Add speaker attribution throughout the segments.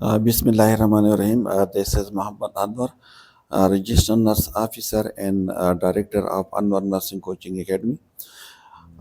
Speaker 1: Bismillahirrahmanirrahim. This is Muhammad Anwar, registered nurse officer and director of Anwar Nursing Coaching Academy.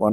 Speaker 1: 1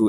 Speaker 1: 2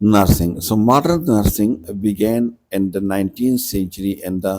Speaker 1: nursing. So modern nursing began in the 19th century in the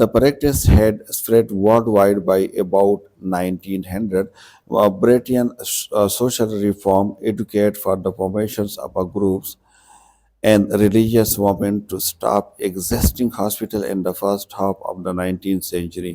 Speaker 1: The practice had spread worldwide by about 1900. Britain social reform educate for the formations of groups and religious movement to stop existing hospital in the first half of the 19th century.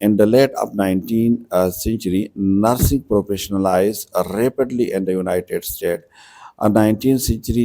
Speaker 1: in the late of 19th century, nursing professionalized rapidly in the United States. 19th century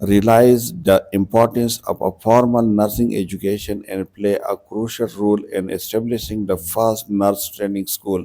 Speaker 1: realized the importance of a formal nursing education and play a crucial role in establishing the first nurse training school.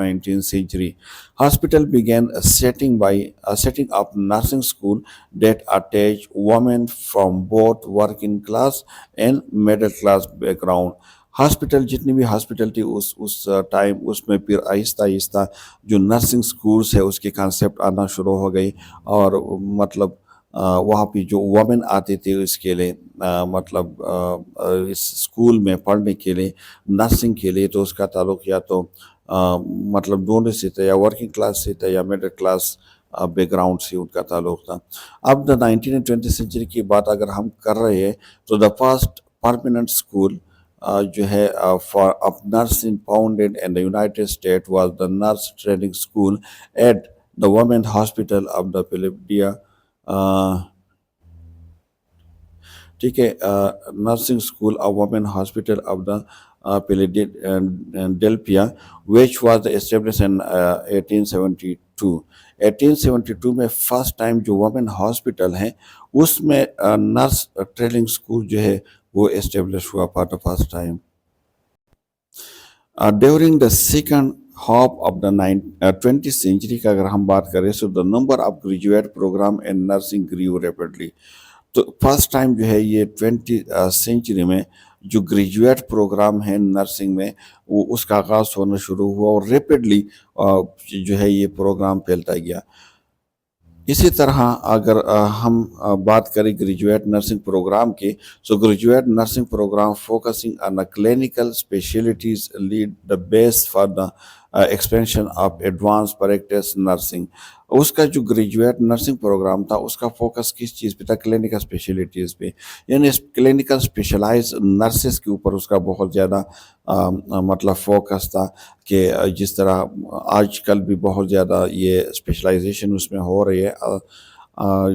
Speaker 1: 19th century. Hospital began setting up nursing school that attached women from both working class and middle class background. Hospital جتنی بھی hospital تھی اس time اس میں پھر آہستہ آہستہ جو nursing schools ہے اس کے کانسیپٹ آنا شروع ہو گئی، اور مطلب وہاں پہ جو وومن آتے تھے اس کے لیے مطلب اس اسکول میں پڑھنے کے لیے، نرسنگ کے لیے، تو اس کا تعلق یا تو مطلب دونوں سے تھا، یا ورکنگ کلاس سے تھا یا مڈل کلاس بیک گراؤنڈ سے ان کا تعلق تھا۔ اب دا 19 اینڈ 20 سینچری کی بات اگر ہم کر رہے ہیں تو دا فرسٹ پرماننٹ اسکول جو ہے for of nursing founded in the united state was the nurse training school at the woman hospital of the فلپڈیا، ٹھیک ہے، nursing school of woman hospital of the Philadelphia which was establish in 1872۔ 1872 میں first time جو woman hospital ہیں اس میں nurse training school جو ہے وہ اسٹیبلش ہوا for the first time. During the second half of the 20 century کا اگر ہم بات کریں so the number of graduate program in nursing grew rapidly. تو فرسٹ ٹائم جو ہے یہ 20 سینچری میں جو گریجویٹ پروگرام ہے نرسنگ میں وہ اس کا آغاز ہونا شروع ہوا، اور ریپڈلی جو ہے یہ پروگرام پھیلتا گیا۔ اسی طرح اگر ہم بات کریں گریجویٹ نرسنگ پروگرام کی، so graduate nursing program focusing on clinical specialties laid the base for the expansion of advance practice nursing. اس کا جو گریجویٹ نرسنگ پروگرام تھا اس کا فوکس کس چیز پہ تھا؟ کلینکل اسپیشلٹیز پہ، یعنی کلینکل اسپیشلائز نرسز کے اوپر اس کا بہت زیادہ مطلب فوکس تھا، کہ جس طرح آج کل بھی بہت زیادہ یہ اسپیشلائزیشن اس میں ہو رہی ہے،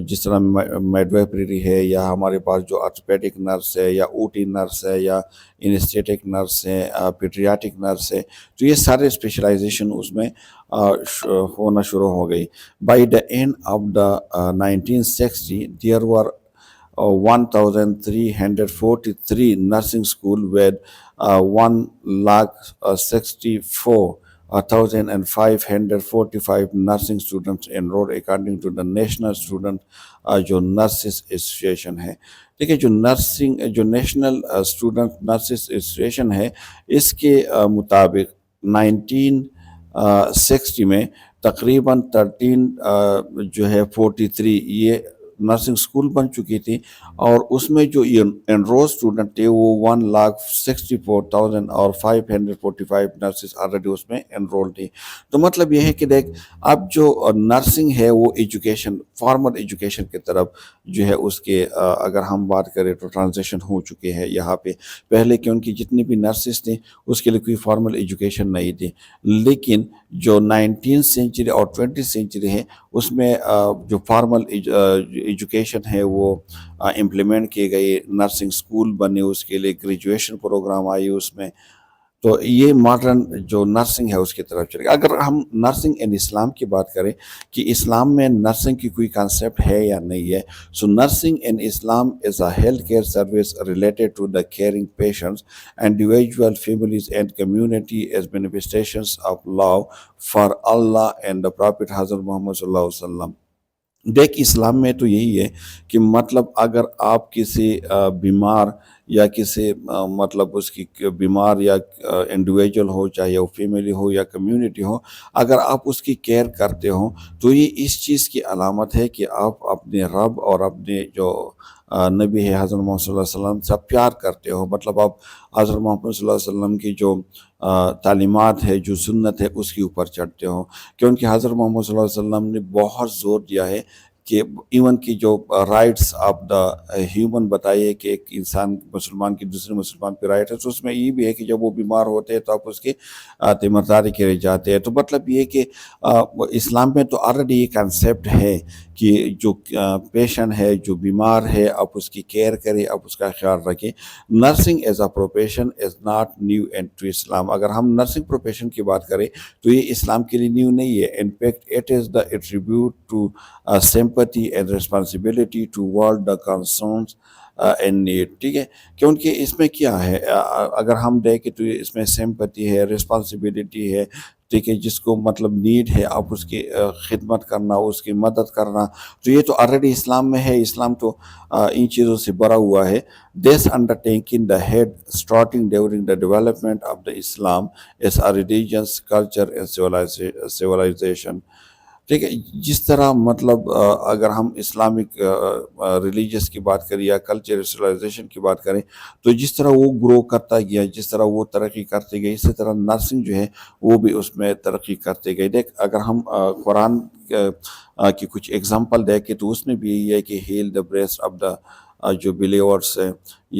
Speaker 1: جس طرح میڈویپری ہے، یا ہمارے پاس جو آرتھوپیڈک نرس ہے، یا اوٹی نرس ہے، یا انسٹیٹک نرس ہے، پیٹریاٹک نرس ہے، تو یہ سارے اسپیشلائزیشن اس میں ہونا شروع ہو گئی۔ By the end of the 1960 there were 1343 nursing school with 1,64,545 nursing students enrolled according to the National Student جو نرسز ایسوسیشن ہے۔ دیکھیں جو نیشنل اسٹوڈنٹ نرسز ایسوسیشن ہے اس کے مطابق 1960 میں تقریباً 43 یہ نرسنگ اسکول بن چکی تھی، اور اس میں جو انرول اسٹوڈنٹ تھے وہ 1,64,000 اور 545 نرسز آلریڈی اس میں انرول تھی۔ تو مطلب یہ ہے کہ دیکھ اب جو نرسنگ ہے وہ ایجوکیشن، فارمل ایجوکیشن کی طرف جو ہے اس کے اگر ہم بات کریں تو ٹرانزیشن ہو چکے ہیں یہاں پہ۔ پہلے کیونکہ جتنی بھی نرسز تھیں اس کے لیے کوئی فارمل ایجوکیشن نہیں تھی، لیکن جو 19 سینچری اور 20 سینچری ہے اس میں جو فارمل ایجوکیشن ہے وہ امپلیمنٹ کیے گئے، نرسنگ اسکول بنے، اس کے لیے گریجویشن پروگرام آئی اس میں، تو یہ ماڈرن جو نرسنگ ہے اس کی طرف چلے گا۔ اگر ہم نرسنگ ان اسلام کی بات کریں کہ اسلام میں نرسنگ کی کوئی کانسیپٹ ہے یا نہیں ہے، so nursing in Islam is a health care service related to the caring patients individual families and community as manifestations of love for Allah and the prophet حضرت محمد صلی اللہ علیہ وسلم۔ دیکھ اسلام میں تو یہی ہے کہ مطلب اگر آپ کسی بیمار یا کسی مطلب اس کی بیمار یا انڈیویجول ہو، چاہے وہ فیملی ہو یا کمیونٹی ہو، اگر آپ اس کی کیئر کرتے ہو تو یہ اس چیز کی علامت ہے کہ آپ اپنے رب اور اپنے جو نبی ہے حضرت محمد صلی اللہ علیہ وسلم سے پیار کرتے ہو، مطلب آپ حضرت محمد صلی اللہ علیہ وسلم کی جو تعلیمات ہے، جو سنت ہے، اس کے اوپر چڑھتے ہو، کیونکہ حضرت محمد صلی اللہ علیہ وسلم نے بہت زور دیا ہے کہ ایون کی جو رائٹس آف دا ہیومن بتائیے کہ ایک انسان مسلمان کی دوسرے مسلمان پہ رائٹ ہے، تو اس میں یہ بھی ہے کہ جب وہ بیمار ہوتے ہیں تو آپ اس کی تیمارداری کے جاتے ہیں۔ تو مطلب یہ کہ اسلام میں تو آلریڈی یہ کنسیپٹ ہے کہ جو پیشنٹ ہے، جو بیمار ہے، آپ اس کی کیئر کریں، آپ اس کا خیال رکھیں۔ Nursing as a profession is not new to Islam. اگر ہم نرسنگ پروفیشن کی بات کریں تو یہ اسلام کے لیے نیو نہیں ہے، in fact it is the attribute to sympathy and responsibility toward the concerns and need. ٹھیک ہے، کیونکہ اس میں کیا ہے، اگر ہم دیکھیں تو اس میں سمپتی ہے، رسپانسبلٹی ہے. ٹھیک ہے، جس کو مطلب نیڈ ہے آپ اس کی خدمت کرنا، اس کی مدد کرنا، تو یہ تو آلریڈی اسلام میں ہے. اسلام تو ان چیزوں سے بھرا ہوا ہے. This undertaking the head starting during the development of the Islam as a religious culture and civilization. ٹھیک ہے، جس طرح مطلب اگر ہم اسلامک ریلیجس کی بات کریں یا کلچر سویلائزیشن کی بات کریں، تو جس طرح وہ گرو کرتا گیا، جس طرح وہ ترقی کرتے گئے، اسی طرح نرسنگ جو ہے وہ بھی اس میں ترقی کرتے گئے. دیکھ اگر ہم قرآن کی کچھ ایگزامپل دیکھیں تو اس میں بھی یہی ہے کہ heal the breast of the جو بلیورس ہے،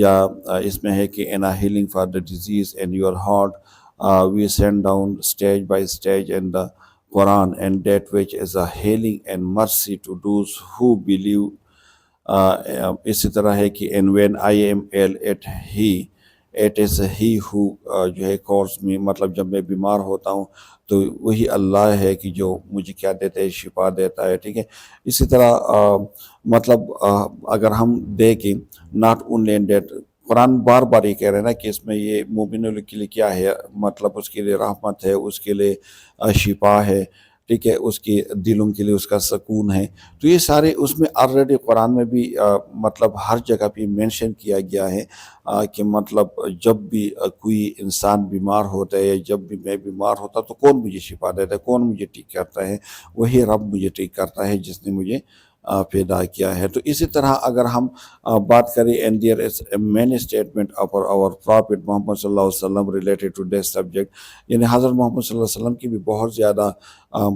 Speaker 1: یا اس میں ہے کہ in healing for the disease in your heart we send down stage by stage in the Quran, and that which is a healing and mercy to those who believe. اسی طرح ہے کہ and when I am ill it is he who جو ہے calls me. مطلب جب میں بیمار ہوتا ہوں تو وہی اللہ ہے کہ جو مجھے کیا دیتا ہے، شفا دیتا ہے. ٹھیک ہے، اسی طرح مطلب اگر ہم دیکھیں not only in that، قرآن بار بار یہ کہہ رہے ہیں نا کہ اس میں یہ مومنوں کے لیے کیا ہے، مطلب اس کے لیے رحمت ہے، اس کے لیے شفا ہے. ٹھیک ہے، اس کے دلوں کے لیے اس کا سکون ہے. تو یہ سارے اس میں آلریڈی قرآن میں بھی مطلب ہر جگہ پہ مینشن کیا گیا ہے کہ مطلب جب بھی کوئی انسان بیمار ہوتا ہے، یا جب بھی میں بیمار ہوتا تو کون مجھے شفا دیتا ہے، کون مجھے ٹھیک کرتا ہے؟ وہی رب مجھے ٹھیک کرتا ہے جس نے مجھے پیدا کیا ہے. تو اسی طرح اگر ہم بات کریں and there is many statement of our prophet محمد صلی اللہ علیہ وسلم related to this subject. یعنی حضرت محمد صلی اللہ علیہ وسلم کی بھی بہت زیادہ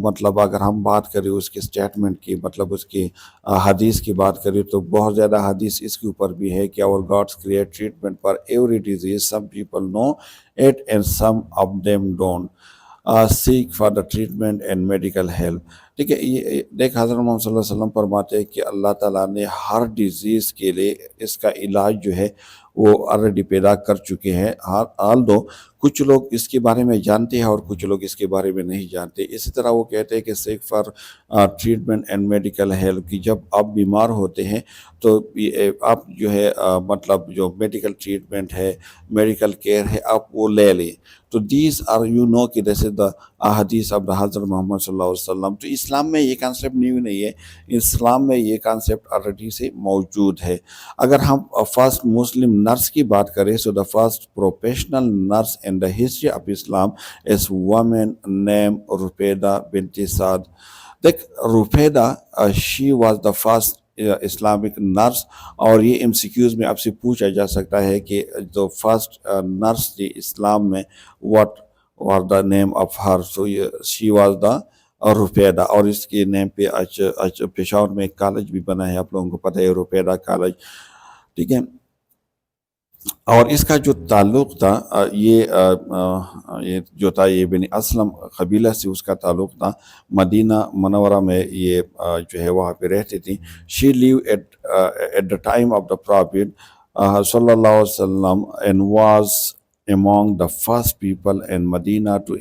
Speaker 1: مطلب اگر ہم بات کریں اس کے اسٹیٹمنٹ کی، مطلب اس کی حدیث کی بات کریں تو بہت زیادہ حدیث اس کے اوپر بھی ہے کہ our God's create treatment for every disease. Some people know it and some of them don't. Seek for the treatment and medical help. ٹھیک ہے، یہ دیکھ حضرت محمد صلی اللہ علیہ وسلم فرماتے ہیں کہ اللہ تعالیٰ نے ہر ڈیزیز کے لیے اس کا علاج جو ہے وہ آلریڈی پیدا کر چکے ہیں. دو کچھ لوگ اس کے بارے میں جانتے ہیں اور کچھ لوگ اس کے بارے میں نہیں جانتے. اسی طرح وہ کہتے ہیں کہ seek for treatment and medical help, کہ جب آپ بیمار ہوتے ہیں تو آپ جو ہے مطلب جو میڈیکل ٹریٹمنٹ ہے، میڈیکل کیئر ہے، آپ وہ لے لیں. تو دیز آر یو نو کہ دس از دا احادیث آف دا حضرت محمد صلی اللہ علیہ وسلم. تو اسلام میں یہ کانسیپٹ نیو نہیں ہے، اسلام میں یہ کانسیپٹ آلریڈی سے موجود ہے. اگر ہم فرسٹ مسلم نرس کی بات کریں، so the first professional nurse in the history of Islam is woman name Rufaida bint Saad. دیکھ Rufaida she was the first Islamic nurse. اور یہ ایم سی کیوز میں آپ سے پوچھا جا سکتا ہے کہ جو فرسٹ نرس تھی اسلام میں، what was the name of her. So she was the رفیدہ. اور اس کے نیم پہ پشاور میں ایک کالج بھی بنا ہے، آپ لوگوں کو پتہ ہے، رفیدہ کالج. ٹھیک ہے، اور اس کا جو تعلق تھا یہ جو تھا یہ بن اسلم قبیلہ سے اس کا تعلق تھا. مدینہ منورہ میں یہ جو ہے وہاں پہ رہتی تھی. She live at the time of the prophet صلی اللہ علیہ وسلم and was among the first people in Medina to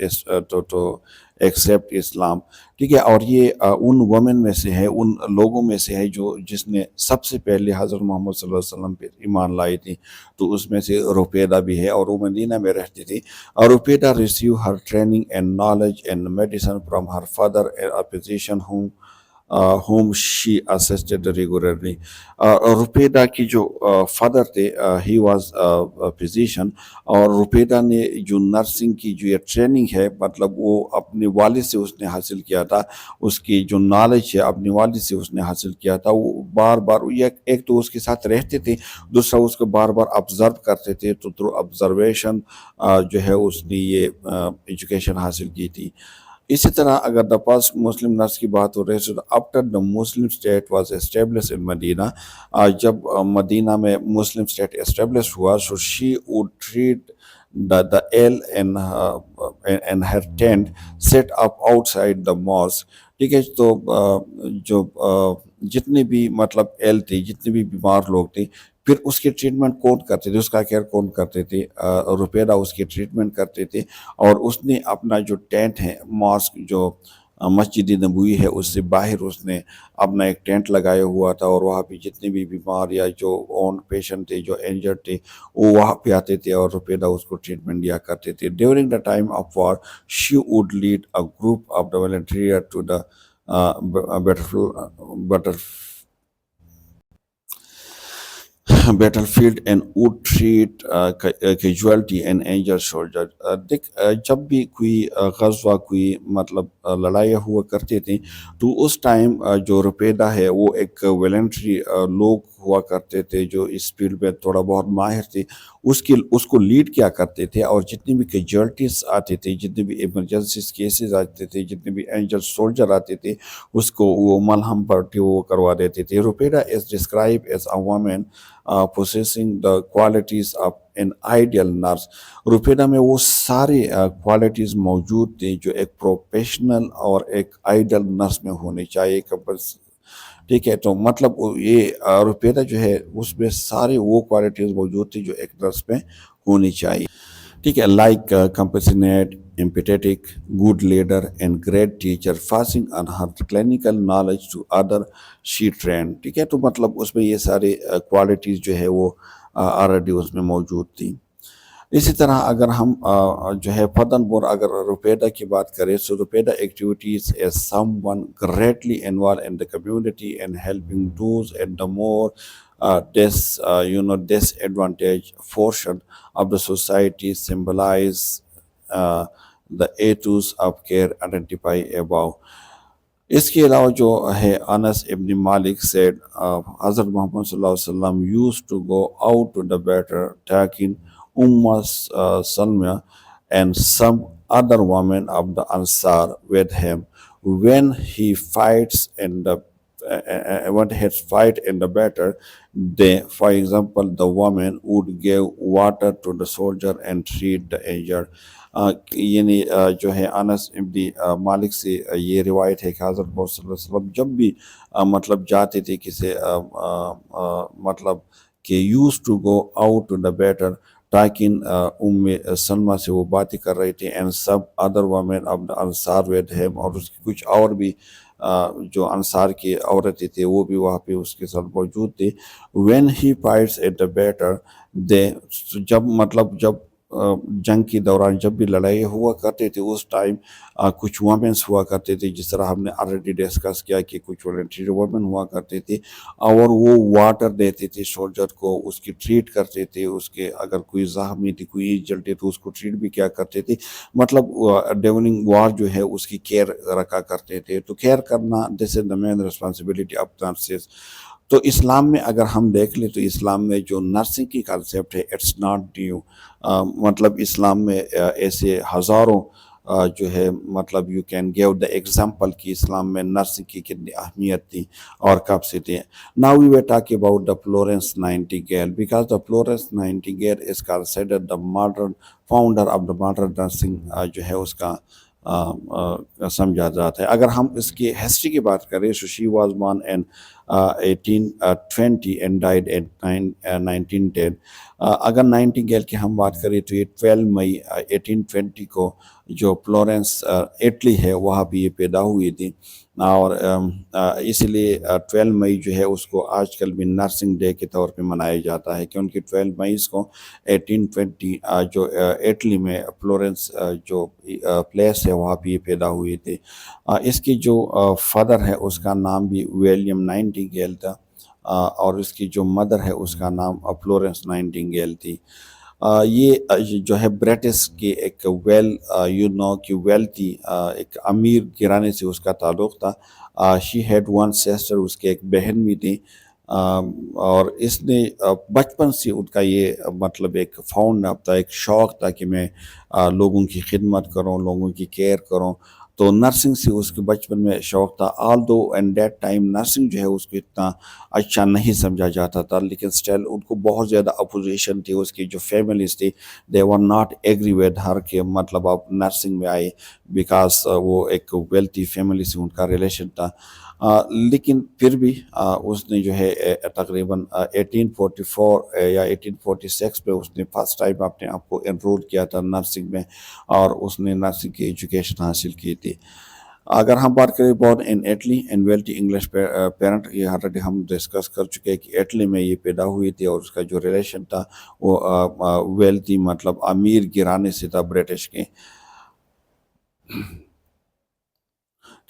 Speaker 1: accept Islam. ٹھیک ہے، اور یہ ان وومن میں سے ہے، ان لوگوں میں سے ہے جس نے سب سے پہلے حضرت محمد صلی اللہ علیہ وسلم پہ ایمان لائی تھی. تو اس میں سے رفیدہ بھی ہے، اور وہ مدینہ میں رہتی تھی. اور Rufaida receive her training and knowledge and medicine from her father a physician whom she assisted regularly. Rufaida کی جو فادر تھے he was a physician، اور رفیدہ نے جو نرسنگ کی جو یہ ٹریننگ ہے مطلب وہ اپنے والد سے اس نے حاصل کیا تھا. اس کی جو نالج ہے اپنے والد سے اس نے حاصل کیا تھا. وہ بار بار ایک تو اس کے ساتھ رہتے تھے، دوسرا اس کو بار بار آبزرو کرتے تھے. تو تھرو آبزرویشن جو ہے اس نے یہ ایجوکیشن حاصل کی تھی. اسی طرح اگر دا فرسٹ مسلم نرس کی بات ہو رہی ہے، after the Muslim state was establish in Madina, جب مدینہ میں مسلم اسٹیٹ اسٹیبلش ہوا، so she would treat the ill in her tent set up outside the mosque. ٹھیک ہے، تو جو جتنے بھی مطلب ایل تھے، جتنے بھی بیمار لوگ تھے، پھر اس کے ٹریٹمنٹ کون کرتے تھے، اس کا کیئر کون کرتے تھے؟ رفیدہ اس کی ٹریٹمنٹ کرتے تھے. اور اس نے اپنا جو ٹینٹ ہے، ماسک جو مسجد نبوی ہے اس سے باہر اس نے اپنا ایک ٹینٹ لگایا ہوا تھا، اور وہاں پہ جتنے بھی بیمار یا جو اون پیشنٹ تھے، جو انجرڈ تھے، وہ وہاں پہ آتے تھے اور روپیدہ اس کو ٹریٹمنٹ دیا کرتے تھے. During the time of war she would lead a group of the volunteers to the battlefield and would treat casualty and injured soldiers. دیکھ جب بھی کوئی غزوہ، کوئی مطلب لڑائیاں ہوا کرتے تھے، تو اس ٹائم جو روپیدہ ہے وہ ایک والنٹری لوگ ہوا کرتے تھے جو اس فیلڈ میں تھوڑا بہت ماہر تھے، اس کو لیڈ کیا کرتے تھے، اور جتنی بھی کیجوالٹیز آتے تھے، جتنے بھی ایمرجنسیز کیسز آتے تھے، جتنے بھی انجرڈ سولجر آتے تھے، اس کو وہ ملہم پٹی وہ کروا دیتے تھے. Rufaida is describe as a woman possessing the qualities of an ideal nurse. Rufaida میں وہ سارے کوالٹیز موجود تھے جو ایک پروفیشنل اور ایک آئیڈل نرس میں ہونے چاہیے. ٹھیک ہے، تو مطلب یہ روپیدہ جو ہے اس میں سارے وہ کوالٹیز موجود تھی جو ایک نرس میں ہونی چاہیے. ٹھیک ہے، like compassionate, empathetic, good leader and great teacher, passing on her clinical knowledge to other she trained. ٹھیک ہے، تو مطلب اس میں یہ سارے کوالٹیز جو ہے وہ آلریڈی اس میں موجود تھی. اسی طرح اگر ہم جو ہے فردن بور اگر روپیدہ کی بات کریں، سو Rufaida activities as someone greatly involve in the community and helping those and the more disadvantage portion of the society symbolize the ethos of care identified above. اس کے علاوہ جو ہے انس ابن مالک said حضرت محمد صلی اللہ علیہ وسلم used to go out to the battle taking Salma and some other women of the Ansar with him. When he fights in the battle, for example, the woman would give water to the soldier and treat the injured. یعنی جو ہے انس ابن مالک سے یہ روایت ہے کہ حضرت محمد صلی اللہ علیہ وسلم جب بھی مطلب جاتے تھے کسی مطلب کہ use to go out to the battle, تاکہ سلمہ سے وہ باتیں کر رہے تھے، اینڈ سب other women of the Ansar with ham, اور اس کی کچھ اور بھی جو انصار کی عورتیں تھے وہ بھی وہاں پہ اس کے ساتھ موجود تھے. When he fights at the battle دے، جب جنگ کے دوران جب بھی لڑائی ہوا کرتے تھے اس ٹائم کچھ وومنس ہوا کرتے تھے، جس طرح ہم نے آلریڈی ڈسکس کیا کہ کچھ والنٹری وومن ہوا کرتے تھے، اور وہ واٹر دیتے تھے سولجر کو، اس کی ٹریٹ کرتے تھے، اس کے اگر کوئی زخمی تھی، کوئی جلتے تو اس کو ٹریٹ بھی کیا کرتے تھے. مطلب ڈیورنگ وار جو ہے اس کی کیئر رکھا کرتے تھے. تو کیئر کرنا this is the main responsibility of nurses. تو اسلام میں اگر ہم دیکھ لیں تو اسلام میں جو نرسنگ کی کانسیپٹ ہے اٹس ناٹ نیو. مطلب اسلام میں ایسے ہزاروں جو ہے مطلب you can give the example کہ اسلام میں نرسنگ کی کتنی اہمیت تھی اور کب سے تھی. Now we will talk about the Florence Nightingale because the Florence Nightingale is considered the modern founder of the modern nursing جو ہے اس کا سمجھا جاتا ہے. اگر ہم اس کی ہسٹری کی بات کریں، so she was born in 1820 and died in 1910. اگر نائنٹنگیل کی ہم بات کریں تو یہ 12 مئی 1820 کو جو فلورنس اٹلی ہے وہاں پہ یہ پیدا ہوئی تھی، اور اسی لیے 12 مئی جو ہے اس کو آج کل بھی نرسنگ ڈے کے طور پہ منایا جاتا ہے، کیونکہ 12 مئی کو 1820 جو اٹلی میں فلورنس جو پلیس ہے وہاں پہ یہ پیدا ہوئی تھی. اس کی جو فادر ہے اس کا نام بھی ولیم نائنٹنگیل تھا، اور اس کی جو مدر ہے اس کا نام فلورنس نائنٹنگیل تھی. یہ جو ہے برٹش کی ایک ویلتھی ایک امیر گھرانے سے اس کا تعلق تھا. شی ہیڈ ون سسٹر، اس کی ایک بہن بھی تھی، اور اس نے بچپن سے ان کا یہ مطلب ایک فاؤنڈ تھا، ایک شوق تھا کہ میں لوگوں کی خدمت کروں، لوگوں کی کیئر کروں. تو نرسنگ سے اس کے بچپن میں شوق تھا. آل دو اینڈ دیٹ ٹائم نرسنگ جو ہے اس کو اتنا اچھا نہیں سمجھا جاتا تھا، لیکن اسٹل ان کو بہت زیادہ اپوزیشن تھی. اس کی جو فیملیز تھی they were not agree with her کہ مطلب آپ نرسنگ میں آئے، بیکاز وہ ایک ویلتھی فیملی سے ان کا ریلیشن تھا. لیکن پھر بھی اس نے جو ہے تقریباً 1844 یا 1846 پہ اس نے فرسٹ ٹائم اپنے آپ کو انرول کیا تھا نرسنگ میں، اور اس نے نرسنگ کی ایجوکیشن حاصل کی تھی. اگر ہم بات کریں born in Italy and wealthy English parent, یہ آلریڈی ہم ڈسکس کر چکے ہیں کہ اٹلی میں یہ پیدا ہوئی تھی، اور اس کا جو ریلیشن تھا وہ ویلتھی مطلب امیر گرانے سے تھا برٹش کے.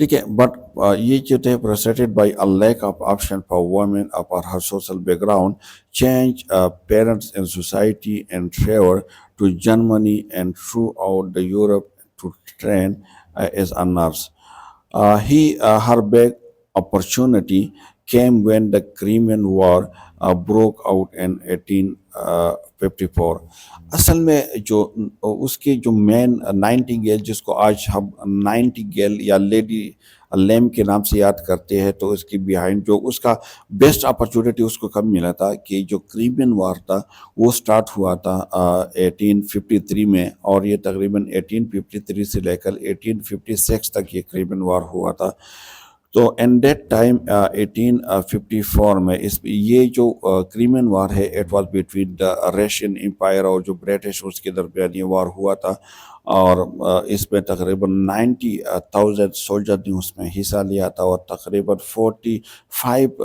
Speaker 1: ٹھیک ہے. بٹ یہ جو تھے proceeded by a lack of option for women of her social background change parents in society and travel to Germany and throughout the Europe to train as a nurse. Her big opportunity came when the Crimean War broke out in 1854. اصل میں جو اس کی جو مین نائنٹنگیل، جس کو آج ہم نائنٹنگیل یا لیڈی لیم کے نام سے یاد کرتے ہیں، تو اس کی بیہائنڈ جو اس کا بیسٹ اپرچونیٹی اس کو کب ملا تھا کہ جو کریمین وار تھا وہ سٹارٹ ہوا تھا 1853 میں، اور یہ تقریباً 1853 سے لے کر 1856 تک یہ کریمین وار ہوا تھا. تو ان دیٹ ٹائم 1854 میں یہ جو کریمین وار ہے it was between the Russian empire اور جو برٹش، اس کے درمیان یہ وار ہوا تھا. اور اس میں تقریباً 90,000 سولجر نے اس میں حصہ لیا تھا، اور تقریباً 45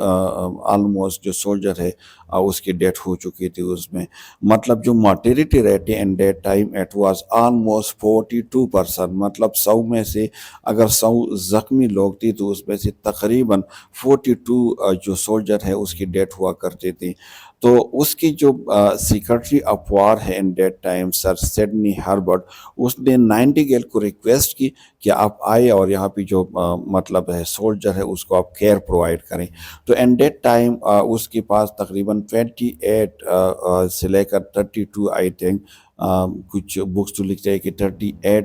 Speaker 1: آلموسٹ جو سولجر ہے اس کی ڈیتھ ہو چکی تھی اس میں. مطلب جو مارٹیریٹی ریٹ ہے in that time it was almost 42%. مطلب 100 میں سے اگر 100 زخمی لوگ تھی تو اس میں سے تقریباً 42 جو سولجر ہے اس کی ڈیتھ ہوا کرتی تھی. تو اس کی جو سیکرٹری آف وار ہے in that time sir Sidney Herbert, اس نے نائنٹیگیل کو ریکویسٹ کی کہ آپ آئے اور یہاں پہ جو مطلب ہے سولجر ہے اس کو آپ کیئر پرووائڈ کریں. تو ان دیٹ ٹائم اس کے پاس تقریباً 28 سے لے کر 32 آئی تھنک کچھ بکس تو لکھتے ہیں کہ 38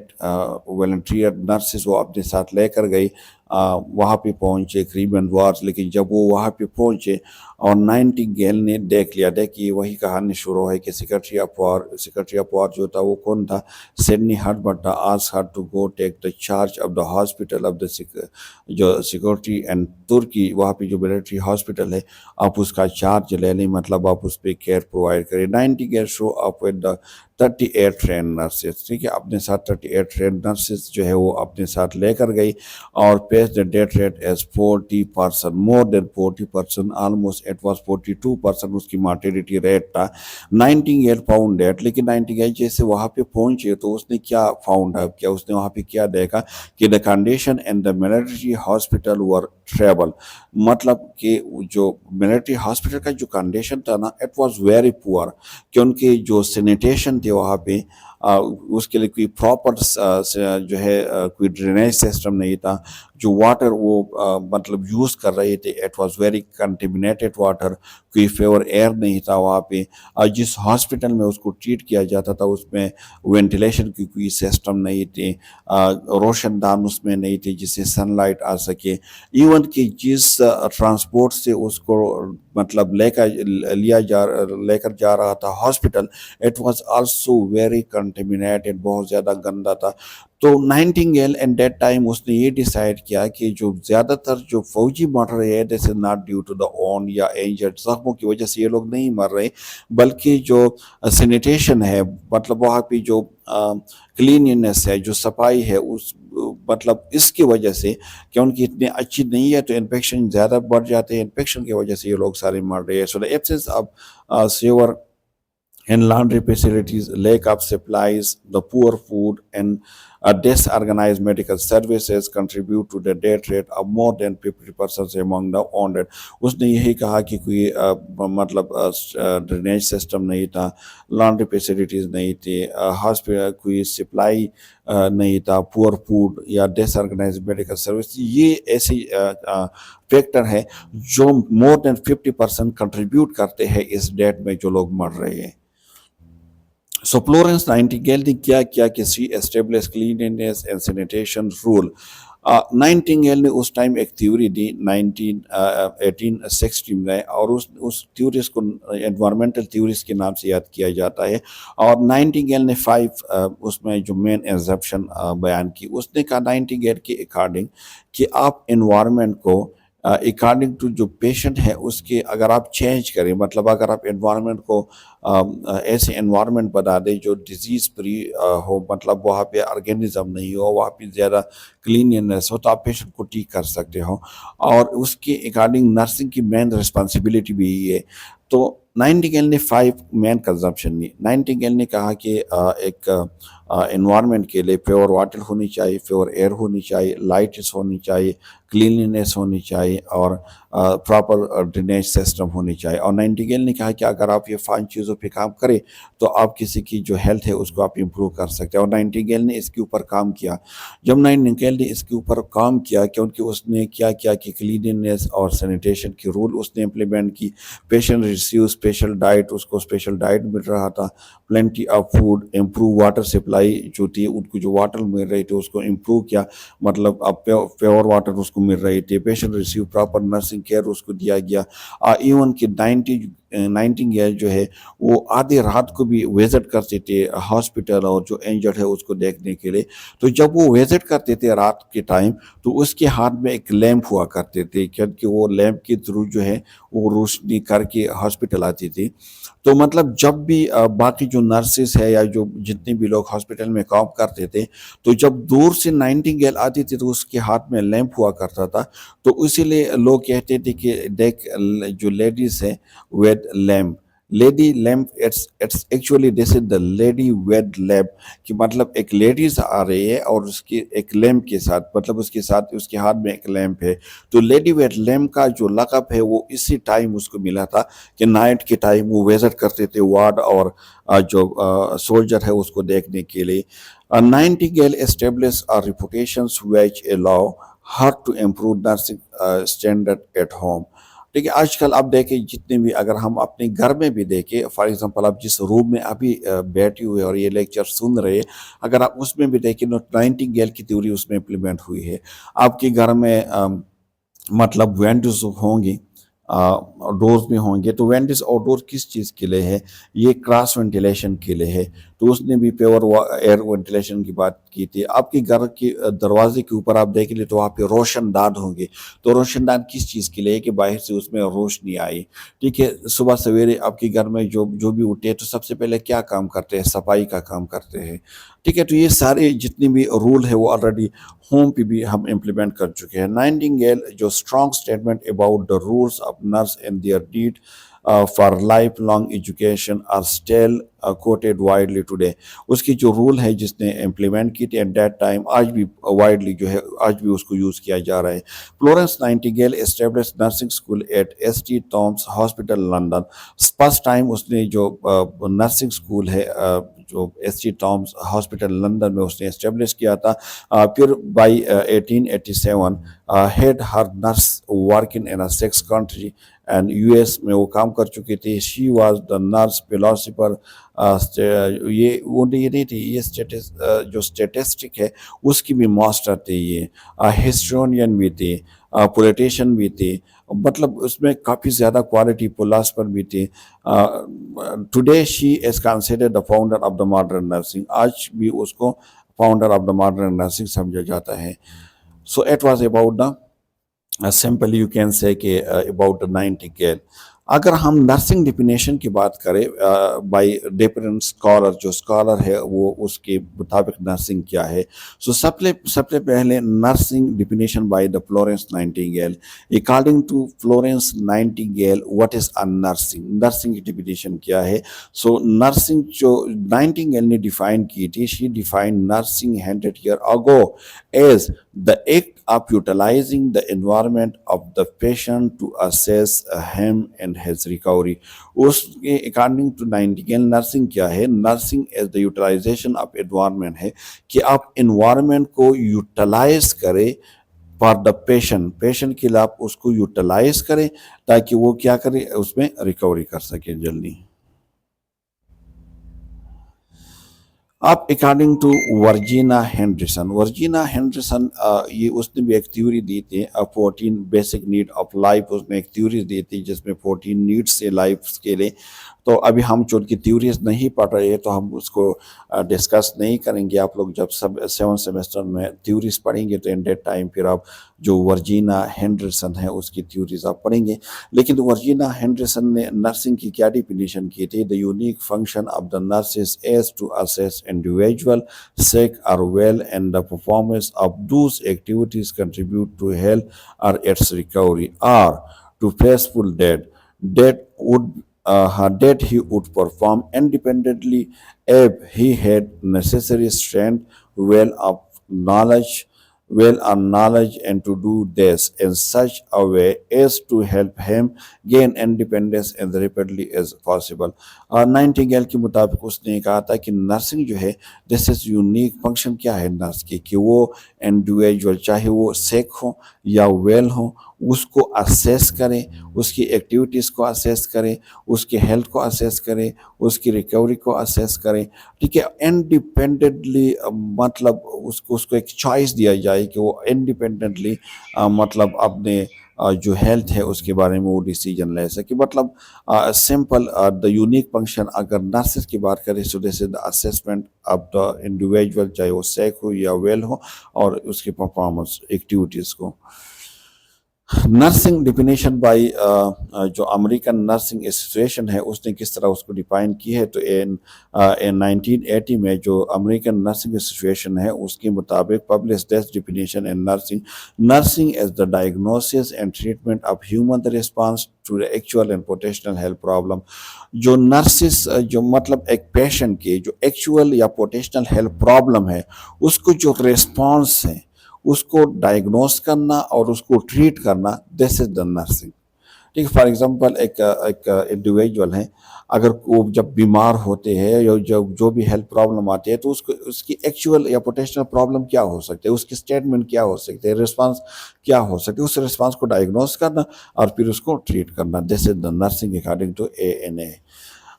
Speaker 1: والنٹیئر نرسز وہ اپنے ساتھ لے کر گئی وہاں پہ پہنچے کریمین وارز. لیکن جب وہ وہاں پہ پہنچے اور نائنٹیگیل نے دیکھ لیا، دیکھیے وہی کہانی شروع ہے کہ سیکرٹری آف وار جو تھا وہ کون تھا؟ سڈنی ہربرٹ تھا. Ask her to go take the charge of the hospital of the جو سیکورٹی اینڈ ترکی، وہاں پہ جو ملٹری ہاسپٹل ہے آپ اس کا چارج لے لیں، مطلب آپ اس پہ کیئر پرووائڈ کریں. Nightingale show up with the 38 train nurses. ٹھیک ہے، اپنے ساتھ 38 ٹرین نرسز جو ہے وہ اپنے ساتھ لے کر گئی، اور pace the death rate as 40%، more than 40%، almost it was 42% اس کی مارٹیریٹی ریٹ تھا. Nightingale found that. لیکن نائنٹیگیل جیسے وہاں پہ پہنچے تو اس نے کیا فاؤنڈ ہے، کیا اس نے وہاں پہ کیا دیکھا کہ the condition in the military hospital were terrible. مطلب کہ جو ملٹری ہاسپٹل کا جو کنڈیشن تھا نا اٹ واز ویری پور، کیونکہ جو سینیٹیشن تھے وہاں پہ اس کے لیے کوئی پراپر جو ہے کوئی ڈرینیج سسٹم نہیں تھا. جو واٹر وہ مطلب یوز کر رہے تھے it was very contaminated water, کوئی پیور ایئر نہیں تھا وہاں پہ. جس ہاسپٹل میں اس کو ٹریٹ کیا جاتا تھا اس میں وینٹیلیشن کی کوئی سسٹم نہیں تھی، روشن دان اس میں نہیں تھی جس سے سن لائٹ آ سکے. ایون کہ جس ٹرانسپورٹ سے اس کو مطلب لے کر جا رہا تھا hospital it was also very contaminated, بہت زیادہ گندا تھا. تو نائنٹیگیل ان دیٹ ٹائم اس نے یہ ڈیسائیڈ کیا کہ جو زیادہ تر جو فوجی مر رہے ہیں this is not due to the own یا انجرڈ، زخموں کی وجہ سے یہ لوگ نہیں مر رہے، بلکہ جو سینیٹیشن ہے مطلب وہاں پہ جو کلیننس ہے، جو صفائی ہے، اس مطلب اس کی وجہ سے کہ ان کی اتنی اچھی نہیں ہے تو انفیکشن زیادہ بڑھ جاتے ہیں، انفیکشن کی وجہ سے یہ لوگ سارے مر رہے ہیں. So the absence of sewer and laundry facilities, lack of supplies, the poor food, and disorganized medical services contribute to the death rate of more than 50% among the wounded. اس نے یہی کہا کہ کوئی مطلب ڈرینیج سسٹم نہیں تھا، laundry facilities نہیں تھی، ہاسپٹل کوئی سپلائی نہیں تھا، پور فوڈ یا ڈس آرگنائز میڈیکل سروس. یہ ایسی فیکٹر ہے جو مور دین 50% کنٹریبیوٹ کرتے ہیں اس ڈیتھ میں جو لوگ مر رہے ہیں. سو فلورنس نائنٹیگیل نے کیا کیا کہ she establish cleanliness and sanitation rule. Nightingale نے اس ٹائم ایک تھیوری دی 1860 میں، اور اس تھیوریز کو انوائرمنٹل تھیوریز کے نام سے یاد کیا جاتا ہے. اور نائنٹیگیل نے 5 اس میں جو مین ایگزپشن بیان کی. اس نے کہا نائنٹیگیل کے اکارڈنگ کہ آپ انوائرمنٹ کو اکارڈنگ ٹو جو پیشنٹ ہے اس کے اگر آپ چینج کریں، مطلب اگر آپ انوائرمنٹ کو ایسے انوائرمنٹ بنا دیں جو ڈیزیز فری ہو، مطلب وہاں پہ آرگینزم نہیں ہو، وہاں پہ زیادہ کلیننس ہو، تو آپ پیشنٹ کو ٹھیک کر سکتے ہو، اور اس کے اکارڈنگ نرسنگ کی مین رسپانسبلٹی بھی یہ ہے۔ تو نائنٹنگیل نے 5 مین کنزمپشن لی۔ نائنٹنگیل نے کہا کہ ایک انوائرمنٹ کے لیے پیور واٹر ہونی چاہیے، پیور ایئر ہونی چاہیے، لائٹس ہونی چاہیے، کلیننس ہونی چاہیے، اور پراپر ڈرینیج سسٹم ہونی چاہیے۔ اور نائنٹنگیل نے کہا کہ اگر آپ یہ 5 چیزوں پہ کام کریں تو آپ کسی کی جو ہیلتھ ہے اس کو آپ امپروو کر سکتے ہیں، اور نائنٹنگیل نے اس کے اوپر کام کیا۔ جب نائنٹنگیل نے اس کے اوپر کام کیا، کیونکہ اس نے کیا کیا کہ کلیننس اور سینیٹیشن کی رول اس نے امپلیمنٹ کی، پیشنٹ ریسیو اسپیشل ڈائٹ، اس کو اسپیشل ڈائٹ مل رہا تھا، plenty of food, improve water supply جو تھی، ان کو جو واٹر مل رہی تھی اس کو امپروو کیا، مطلب اب پیور واٹر اس کو مل رہی تھی، patient receive proper nursing care اس کو دیا گیا۔ ایون کہ نائنٹنگیل جو ہے وہ آدھی رات کو بھی وزٹ کرتے تھے ہاسپٹل، اور جو انجرڈ ہے اس کو دیکھنے کے لیے۔ تو جب وہ وزٹ کرتے تھے رات کے ٹائم، تو اس کے ہاتھ میں ایک لیمپ ہوا کرتے تھے، کیونکہ وہ لیمپ کے تھرو جو ہے وہ روشنی کر کے ہاسپٹل آتی تھی۔ تو مطلب جب بھی باقی جو نرسز ہے یا جو جتنے بھی لوگ ہاسپٹل میں کام کرتے تھے، تو جب دور سے نائنٹنگیل آتی تھی تو اس کے ہاتھ میں لیمپ ہوا کرتا تھا، تو اسی لیے لوگ کہتے تھے کہ دیکھ جو لیڈیز ہے with lamp, lady lamp, it's actually this is the lady with lamp, کہ مطلب ایک لیڈیز آ رہی ہے اور اس کی ایک لیمپ کے ساتھ، مطلب اس کے ساتھ اس کے ہاتھ میں ایک لیمپ ہے۔ تو لیڈی ویڈ لیمپ کا جو لقب ہے وہ اسی ٹائم اس کو ملا تھا کہ نائٹ کے ٹائم وہ وزٹ کرتے تھے وارڈ، اور جو سولجر ہے اس کو دیکھنے کے لیے۔ نائنٹنگیل established a reputations which allow her to improve nursing standard at home۔ ٹھیک ہے، آج کل آپ دیکھیں جتنے بھی، اگر ہم اپنے گھر میں بھی دیکھیں، فار ایگزامپل آپ جس روم میں ابھی بیٹھی ہوئے اور یہ لیکچر سن رہے ہیں، اگر آپ اس میں بھی دیکھیں تو نائنٹنگیل کی تھیوری اس میں امپلیمنٹ ہوئی ہے۔ آپ کے گھر میں مطلب وینڈوز ہوں گے، ڈورز میں ہوں گے، تو وینڈوز اور ڈور کس چیز کے لیے ہے؟ یہ کراس وینٹیلیشن کے لیے ہے۔ تو اس نے بھی پیور ایئر وینٹیلیشن کی بات کی تھی۔ آپ کے گھر کے دروازے کے اوپر آپ دیکھ لیں تو وہاں پہ روشن دان ہوں گے، تو روشن دان کس چیز کے لیے؟ کہ باہر سے اس میں روشنی آئی۔ ٹھیک ہے، صبح سویرے آپ کے گھر میں جو بھی اٹھے ہیں تو سب سے پہلے کیا کام کرتے ہیں؟ صفائی کا کام کرتے ہیں۔ ٹھیک ہے، تو یہ سارے جتنے بھی رول ہے وہ آلریڈی ہوم پہ بھی ہم امپلیمنٹ کر چکے ہیں۔ نائنٹنگیل جو strong statement about the roles of nurse and their need for life long education are still quoted widely today, اس کی جو رول ہے جس نے امپلیمنٹ کی تھی ایٹ دیٹ ٹائم، آج بھی وائڈلی جو ہے آج بھی اس کو یوز کیا جا رہا ہے۔ Florence Nightingale establish nursing school at S T Thomas hospital London, first time اس نے جو نرسنگ اسکول ہے جو S T Thomas hospital London میں اس نے اسٹیبلش کیا تھا۔ پھر by 1887 head her nurse working in 6 country and U S میں وہ کام کر چکی تھی۔ She was the nurse philosopher, یہ وہ نہیں تھی، یہ جو اسٹیٹسٹک ہے اس کی بھی ماسٹر تھی، یہ ہسٹورین بھی تھی، پولیٹیشین بھی تھی، مطلب اس میں کافی زیادہ کوالٹی، فلاسفر بھی تھی۔ Today she is considered the founder of the modern nursing, آج بھی اس کو founder of the modern nursing سمجھا جاتا ہے۔ So it was about the simple you can say کہ اباؤٹ نائنٹنگیل۔ اگر ہم نرسنگ ڈیفینیشن کی بات کریں بائی ڈفرینٹ اسکالر، جو اسکالر ہے وہ اس کے مطابق نرسنگ کیا ہے، سو سب سے پہلے nursing definition by the Florence Nightingale. According to Florence Nightingale what is a nursing, nursing کی ڈیفینیشن کیا ہے؟ سو نرسنگ جو نائنٹنگیل نے ڈیفائن کی تھی، شی define nursing 100 years ago as the act of utilizing the environment of the patient to assess him and his recovery۔ اس کے according to Nightingale nursing کیا ہے؟ Nursing is the utilization of environment ہے، کہ آپ environment کو utilise کریں for the patient کے لیے، آپ اس کو یوٹیلائز کریں تاکہ وہ کیا کرے، اس میں ریکوری کر سکے جلدی۔ آپ اکارڈنگ ٹو ورجینا ہینڈرسن، یہ اس نے بھی ایک تھیوری دی تھی، 14 بیسک نیڈ آف لائف، اس نے ایک تھیوری دی تھی جس میں 14 نیڈس سے لائف کے لیے۔ تو ابھی ہم چونکہ تھیوریز نہیں پڑھ رہے ہیں تو ہم اس کو ڈسکس نہیں کریں گے۔ آپ لوگ جب 7 سیمسٹر میں تھیوریز پڑھیں گے تو ان دیٹ ٹائم پھر آپ جو ورجینا ہینڈرسن ہے اس کی تھیوریز آپ پڑھیں گے. لیکن ورجینا ہینڈرسن نے نرسنگ کی کیا ڈیفینیشن کی تھی؟ The unique function of the nurses is to assess individual sick or well and the performance of those activities contribute to health or its recovery or to peaceful death. That he would perform independently if he had necessary strength, well of knowledge, well and knowledge, and to do this in such a way as to help him gain independence as rapidly as possible. اور نائنٹنگیل کے مطابق اس نے کہا تھا کہ nursing جو ہے دس is unique function کیا ہے نرس کی کہ وہ انڈیویجول چاہے وہ سیک ہو یا ویل ہو اس کو اسیس کرے، اس کی ایکٹیویٹیز کو اسیس کرے، اس کی ہیلتھ کو اسیس کرے، اس کی ریکوری کو اسیس کرے، ٹھیک ہے. انڈیپینڈنٹلی مطلب اس کو ایک چوائس دیا جائے کہ وہ انڈیپینڈنٹلی مطلب اپنے جو ہیلتھ ہے اس کے بارے میں وہ ڈیسیجن لے سکے. مطلب سمپل دا یونیک فنکشن اگر نرسز کی بات کریں سو دس is the assessment of the individual چاہے وہ سیک ہو یا ویل ہو اور اس کی پرفارمنس ایکٹیویٹیز کو. نرسنگ ڈیفینیشن بائی جو امریکن نرسنگ ایسوسیشن ہے اس نے کس طرح اس کو ڈیفائن کی ہے تو 1980 میں جو امریکن نرسنگ ایسوسیشن ہے اس کے مطابق publish this definition in nursing is the diagnosis and treatment of human response to the actual and potential health problem. جو نرسز جو مطلب ایک پیشنٹ کے جو ایکچوئل یا پوٹینشیل ہیلتھ پرابلم ہے اس کو جو ریسپانس ہے اس کو ڈائگنوز کرنا اور اس کو ٹریٹ کرنا دس از دا نرسنگ. ٹھیک ہے. فار ایگزامپل ایک انڈیویجول ہے اگر وہ جب بیمار ہوتے ہیں یا جو بھی ہیلتھ پرابلم آتی ہے تو اس کی ایکچوئل یا پوٹینشیل پرابلم کیا ہو سکتے ہیں، اس کی اسٹیٹمنٹ کیا ہو سکتے ہیں، ریسپانس کیا ہو سکتے ہیں، اس ریسپانس کو ڈائگنوز کرنا اور پھر اس کو ٹریٹ کرنا this is the nursing according to ANA.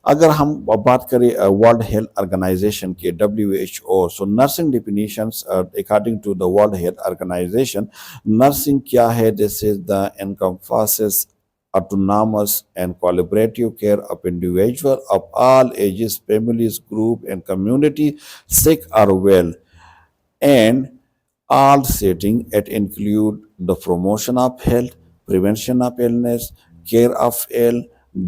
Speaker 1: اگر ہم بات کریں ورلڈ ہیلتھ آرگنائزیشن کی WHO so nursing definitions according to the world health organization nursing کیا ہے؟ دس is the encompasses autonomous and collaborative care of individual of all ages, families, group and community, sick or well, and all setting. It include the promotion of health, prevention of illness, care of ill,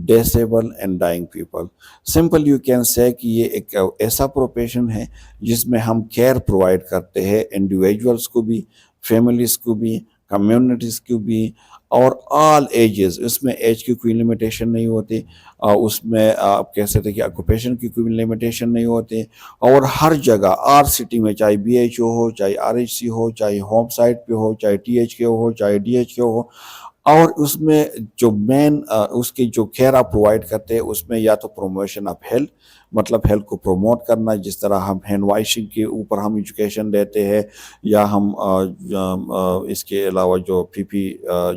Speaker 1: disabled and dying people. Simple you can say کہ یہ ایک ایسا profession ہے جس میں ہم care provide کرتے ہیں انڈیویجولس کو بھی، فیملیز کو بھی، کمیونٹیز کو بھی اور آل ایجز. اس میں ایج کی کوئی لمیٹیشن نہیں ہوتی، اس میں آپ کہہ سکتے کہ آکوپیشن کی کوئی لمیٹیشن نہیں ہوتی، اور ہر جگہ ہر سٹی میں چاہے BHO ہو، چاہے RHC ہو، چاہے ہوم سائٹ پہ ہو، چاہے THK ہو، چاہے DHK ہو. اور اس میں جو مین اس کی جو کیئر آپ پرووائڈ کرتے ہیں اس میں یا تو پروموشن آف ہیلتھ مطلب ہیلتھ کو پروموٹ کرنا، جس طرح ہم ہینڈ واشنگ کے اوپر ہم ایجوکیشن دیتے ہیں، یا ہم اس کے علاوہ جو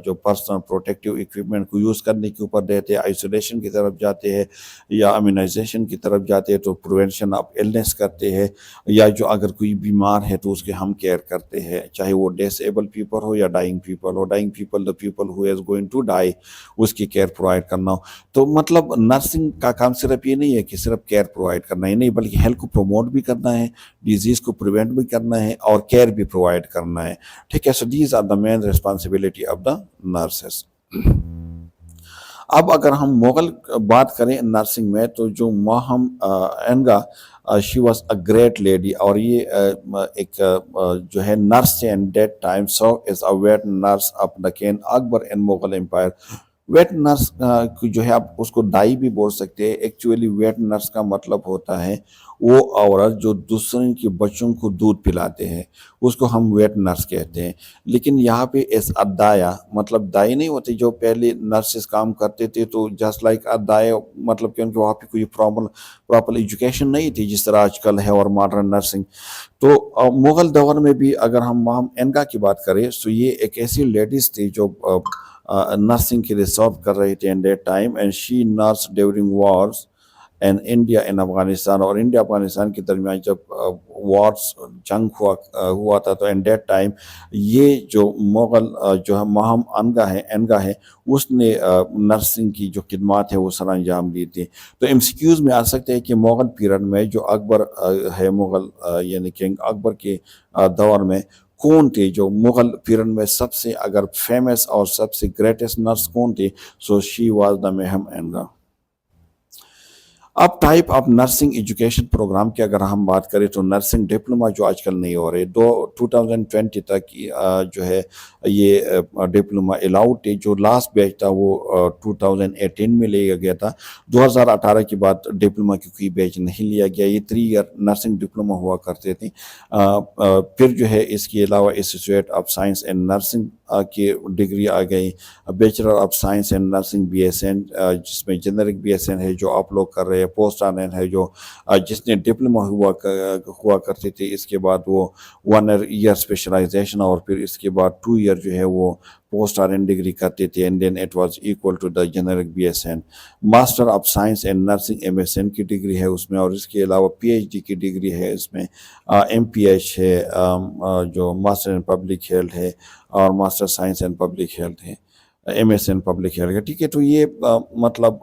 Speaker 1: جو پرسنل پروٹیکٹیو ایکوپمنٹ کو یوز کرنے کے اوپر دیتے ہیں، آئسولیشن کی طرف جاتے ہیں یا امیونائزیشن کی طرف جاتے ہیں تو پریونشن آف ایلنس کرتے ہیں، یا جو اگر کوئی بیمار ہے تو اس کے ہم کیئر کرتے ہیں، چاہے وہ ڈسیبل پیپل ہو یا ڈائنگ پیپل ہو. ڈائنگ پیپل دا پیپل ہو از گوئنگ ٹو ڈائی، اس کی کیئر پرووائڈ کرنا ہو. تو مطلب نرسنگ کا کام صرف یہ نہیں ہے کہ صرف کیئر پرووائڈ کرنا ہی نہیں، بلکہ ہیلتھ کو پروموٹ بھی کرنا ہے، ڈیزیز کو پریونٹ بھی کرنا ہے اور کیئر بھی پرووائڈ کرنا ہے. ٹھیک ہے. So these are the main responsibility of the nurses. اب اگر ہم مغل بات کریں نرسنگ میں تو جو Maham Anga she was a great lady, اور یہ ایک جو ہے نرس تھے in that time. So is a wet nurse of the king Akbar in Mughal empire. Wet nurse جو ہے آپ اس کو دائی بھی بول سکتے ہیں. ایکچولی ویٹ نرس کا مطلب ہوتا ہے وہ عورت جو دوسرے کے بچوں کو دودھ پلاتے ہیں، اس کو ہم ویٹ نرس کہتے ہیں. لیکن یہاں پہ ایس ادایا مطلب دائی نہیں ہوتی. جو پہلے نرسز کام کرتے تھے تو جسٹ لائک ادایا مطلب کہ ان کے وہاں پہ کوئی پراپر ایجوکیشن نہیں تھی جس طرح آج کل ہے اور ماڈرن نرسنگ. تو مغل دور میں بھی اگر ہم ماہم انگا کی بات کریں تو یہ ایک ایسی لیڈیز تھی جو نرسنگ کے لیے سرو کر رہی تھی in that time. And she nurse during wars and India in Afghanistan. اور انڈیا افغانستان کے درمیان جب وارس جنگ ہوا تھا تو ان دیٹ ٹائم یہ جو مغل جو ہے ماہم انگا ہے اس نے نرسنگ کی جو خدمات ہے وہ سر انجام دی تھی. تو MCQs میں آ سکتے ہیں کہ مغل پیریڈ میں جو اکبر ہے مغل یعنی کنگ اکبر کے دور میں کون تھے جو مغل پیریڈ میں سب سے اگر فیمس اور سب سے گریٹسٹ نرس کون تھی؟ سو شی واز دا مہم اینگا۔ اب type of nursing education program کی اگر ہم بات کریں تو نرسنگ ڈپلوما جو آج کل نہیں ہو رہے، 2020 تک جو ہے یہ ڈپلوما الاؤڈ تھے، جو لاسٹ بیچ تھا وہ 2018 میں لیا گیا تھا۔ 2018 کے بعد ڈپلوما کی کوئی بیچ نہیں لیا گیا، یہ 3 ایئر نرسنگ ڈپلوما ہوا کرتے تھے۔ پھر جو ہے اس کے علاوہ associate of science and nursing کی ڈگری آ گئی، bachelor of science and nursing BSN، جس میں جنرک BSN ہے جو آپ لوگ کر رہے ہیں، پوسٹ RN ہے جو جس نے ڈپلوما ہوا کرتے تھے، اس کے بعد وہ 1 ایئر اسپیشلائزیشن اور پھر اس کے بعد 2 ایئر جو ہے وہ پوسٹ RN ڈگری کرتے تھے، and then it was equal to the generic BSN۔ Master of science and nursing MSN کی ڈگری ہے اس میں، اور اس کے علاوہ PhD کی ڈگری ہے اس میں، MPH ہے جو ماسٹر ان پبلک ہیلتھ ہے، اور master science and public health ہے، MSN پبلک ہیلتھ ہے، ٹھیک ہے۔ تو یہ مطلب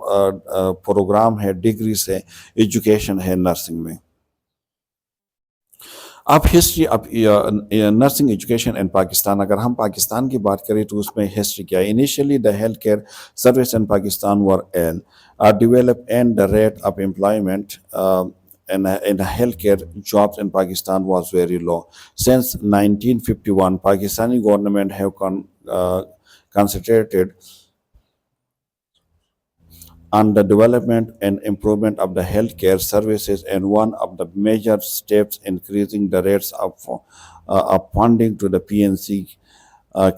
Speaker 1: پروگرام ہے، ڈگریز ہے، ایجوکیشن ہے نرسنگ میں۔ اب ہسٹری آف نرسنگ ایجوکیشن ان پاکستان، اگر ہم پاکستان کی بات کریں تو اس میں ہسٹری کیا ہے؟ Initially the health care service in Pakistan were developed and the rate of employment in healthcare jobs in Pakistan was very low. Since 1951, Pakistani government have concentrated on the development and improvement of the healthcare services, and one of the major steps increasing the rates of funding to the PNC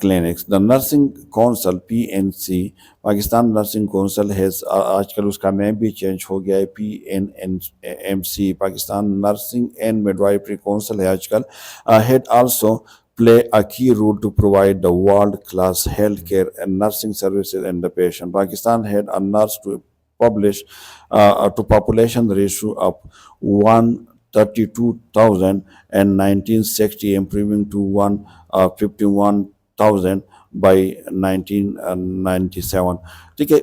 Speaker 1: clinics. The Nursing Council PNC, Pakistan Nursing Council has آج کل اس کا نیم بھی change ہو گیا ہے، PNMC، Pakistan Nursing and Midwifery Council ہے آج کل، had also play a key role to provide the world-class healthcare and nursing services and the patient. Pakistan had a nurse to population ratio of 132,000 and 1960, improving to 151,000 by 1997. ٹھیک ہے،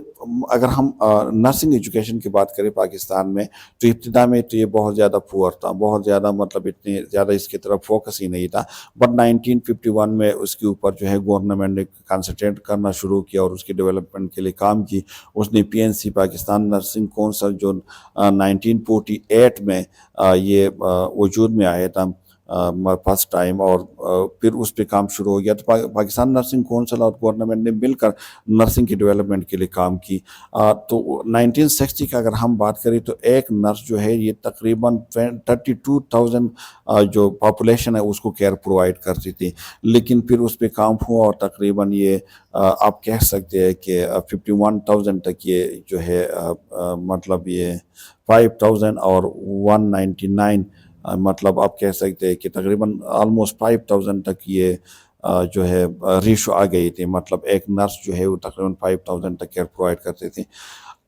Speaker 1: اگر ہم nursing education کی بات کریں پاکستان میں تو ابتدا میں تو یہ بہت زیادہ پور تھا، بہت زیادہ مطلب اتنے زیادہ اس کی طرف فوکس ہی نہیں تھا، بٹ 1951 میں اس کے اوپر جو ہے گورنمنٹ نے کنسنٹریٹ کرنا شروع کیا اور اس کی ڈیولپمنٹ کے لیے کام کی۔ اس نے PNC پاکستان نرسنگ کونسل جو 1948 میں یہ وجود میں آیا تھا فرسٹ ٹائم، اور پھر اس پہ کام شروع ہو گیا، تو پاکستان نرسنگ کونسل اور گورنمنٹ نے مل کر نرسنگ کی ڈیولپمنٹ کے لیے کام کی۔ تو 1960 کا اگر ہم بات کریں تو ایک نرس جو ہے یہ تقریباً 32,000 جو پاپولیشن ہے اس کو کیئر پرووائڈ کرتی تھی، لیکن پھر اس پہ کام ہوا اور تقریباً یہ آپ کہہ سکتے ہیں کہ 51,000 تک یہ جو ہے مطلب یہ 5,000 اور 199 مطلب آپ کہہ سکتے ہیں کہ تقریباً آلموسٹ 5,000 تک یہ جو ہے ریشو آ گئی تھی، مطلب ایک نرس جو ہے وہ تقریباً 5,000 تک کیئر پرووائڈ کرتے تھے۔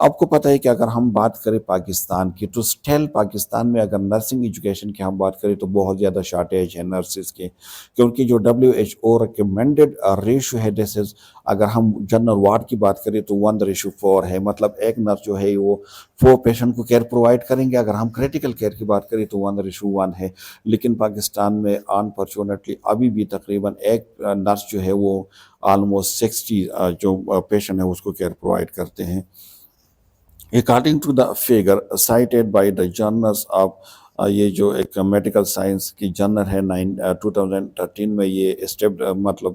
Speaker 1: آپ کو پتہ ہے کہ اگر ہم بات کریں پاکستان کی تو اسٹل پاکستان میں اگر نرسنگ ایجوکیشن کی ہم بات کریں تو بہت زیادہ شارٹیج ہے نرسز کے، کیونکہ جو WHO ریکمینڈڈ ریشو ہے دس از، اگر ہم جنرل وارڈ کی بات کریں تو 1:4 ہے، مطلب ایک نرس جو ہے وہ 4 پیشنٹ کو کیئر پرووائڈ کریں گے۔ اگر ہم کریٹیکل کیئر کی بات کریں تو 1:1 ہے، لیکن پاکستان میں انفارچونیٹلی ابھی بھی تقریباً ایک نرس جو ہے وہ آلموسٹ 60 جو پیشنٹ ہے اس کو کیئر پرووائڈ کرتے ہیں۔ According to the figure cited by the journals of یہ جو ایک میڈیکل سائنس کی جرنل ہے 2013 میں یہ مطلب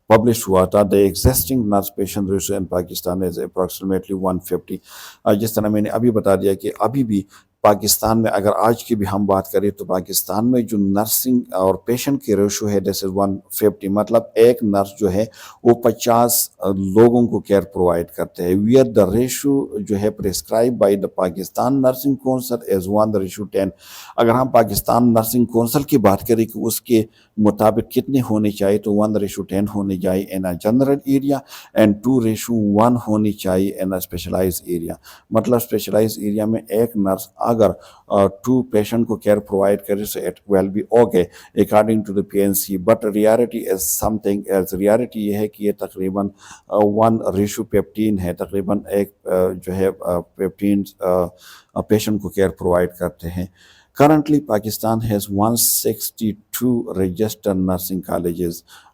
Speaker 1: پبلش ہوا تھا، the existing nurse patient ratio in Pakistan is approximately 150۔ جس طرح میں نے ابھی بتا دیا کہ ابھی بھی پاکستان میں اگر آج کی بھی ہم بات کریں تو پاکستان میں جو نرسنگ اور پیشنٹ کی ریشو ہے دیس از 150، مطلب ایک نرس جو ہے وہ 50 لوگوں کو کیئر پرووائڈ کرتے ہیں۔ ویئر دا ریشو جو ہے prescribe by the Pakistan nursing council is 1:10۔ اگر ہم پاکستان نرسنگ کونسل کی بات کریں کہ اس کے مطابق کتنے ہونے چاہیے تو 1:10 ہونے چاہیے ان اے جنرل ایریا اینڈ 2:1 ہونی چاہیے ان اے اسپیشلائز ایریا، مطلب اسپیشلائز ایریا میں ایک نرس اگر 2 پیشنٹ کو کیئر پرووائڈ کرے so it will be okay according to the PNC، but reality is something else۔ Reality یہ ہے کہ یہ تقریباً 1:15 ہے، تقریباً ایک جو ہے 15 پیشنٹ کو کیئر پرووائڈ کرتے ہیں۔ Currently, Pakistan has 162 registered nursing colleges.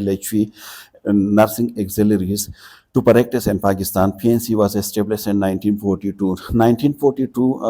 Speaker 1: LHV nursing auxiliaries to practice in Pakistan. PNC was established in 1942.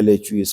Speaker 1: LHVs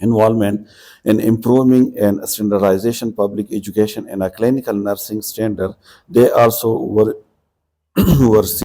Speaker 1: involvement in improving and standardization public education and a clinical nursing standard. They also oversee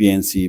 Speaker 1: PNC.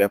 Speaker 1: PEP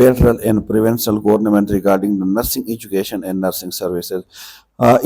Speaker 1: federal and provincial government regarding the nursing education and nursing services.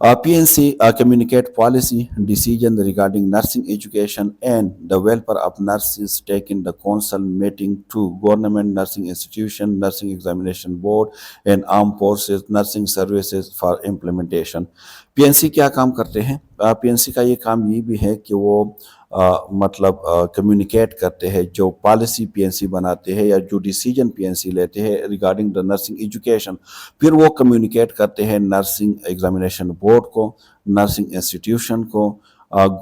Speaker 1: PNC communicate policy decision regarding nursing education and the welfare of nurses taking the council meeting to government nursing institution, nursing examination board and armed forces nursing services for implementation. P N C کیا کام کرتے ہیں؟ پی N سی کا یہ کام یہ بھی ہے کہ وہ مطلب کمیونیکیٹ کرتے ہیں، جو پالیسی پی این سی بناتے ہیں یا جو ڈیسیجن پی این سی لیتے ہیں ریگارڈنگ دا نرسنگ ایجوکیشن، پھر وہ کمیونیکیٹ کرتے ہیں نرسنگ ایگزامینیشن بورڈ کو، نرسنگ انسٹیٹیوشن کو،